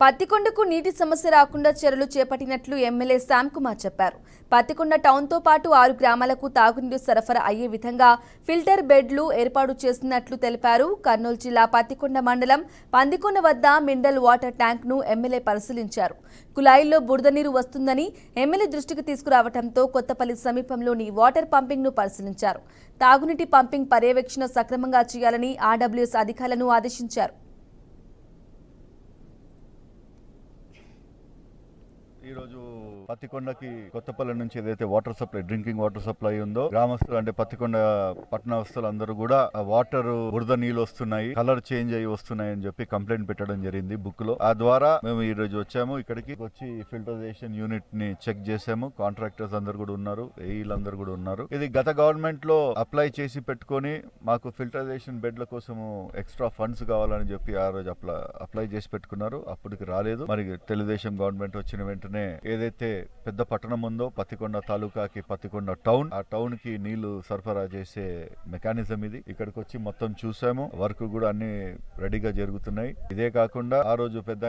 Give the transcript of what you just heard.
పత్తికొండకు నీటి సమస్య రాకుండా చర్యలు చేపట్టినట్లు ఎమ్మెల్యే శ్యామ్ కుమార్ చెప్పారు. పత్తికొండ టౌన్తో పాటు 6 గ్రామాలకు తాగునీరు సరఫరా అయ్యే విధంగా ఫిల్టర్ బెడ్లు ఏర్పాటు చేస్తున్నట్లు తెలిపారు. కర్నూలు జిల్లా పత్తికొండ మండలం పందికొండ వద్ద మినరల్ వాటర్ ట్యాంక్ను ఎమ్మెల్యే పరిశీలించారు. కుళాయిల్లో బురద నీరు వస్తుందని ఎమ్మెల్యే దృష్టికి తీసుకురావడంతో కొత్తపల్లి సమీపంలోని వాటర్ పంపింగ్ను పరిశీలించారు. తాగునీటి పంపింగ్ పర్యవేక్షణ సక్రమంగా చేయాలని ఆర్డబ్ల్యూఎస్ అధికారులను ఆదేశించారు. ఈ రోజు పత్తికొండకి కొత్తపల్లి నుంచి ఏదైతే water supply drinking water supply ఉందో గ్రామస్తులు అంటే పత్తికొండ పట్టణవస్తులు అందరూ కూడా ఆ వాటర్ బురద నీళ్ళు వస్తున్నాయి, కలర్ చేంజ్ అయ్యి వస్తున్నాయి అని చెప్పి కంప్లైంట్ పెట్టడం జరిగింది బుక్ లో. ఆ ద్వారా మేము ఈ రోజు వచ్చాము, ఇక్కడికి వచ్చి ఫిల్టరైజేషన్ యూనిట్ ని చెక్ చేసాము. కాంట్రాక్టర్స్ అందరు కూడా ఉన్నారు, ఏఈలందరూ కూడా ఉన్నారు. ఇది గత గవర్నమెంట్ లో అప్లై చేసి పెట్టుకొని మాకు ఫిల్టరైజేషన్ బెడ్ల కోసము ఎక్స్ట్రా ఫండ్స్ కావాలని చెప్పి ఆ రోజు అప్లై చేసి పెట్టుకున్నారు. అప్పటికి రాలేదు. మరి తెలుగుదేశం గవర్నమెంట్ వచ్చిన వెంటనే ఏదైతే పెద్ద పట్టణం ఉందో పత్తికొండ తాలూకాకి పత్తికొండ టౌన్, ఆ టౌన్ కి నీళ్లు సరఫరా చేసే మెకానిజం ఇది. ఇక్కడికి వచ్చి మొత్తం చూసాము, వర్క్ కూడా అన్ని రెడీగా జరుగుతున్నాయి. ఇదే కాకుండా ఆ రోజు పెద్ద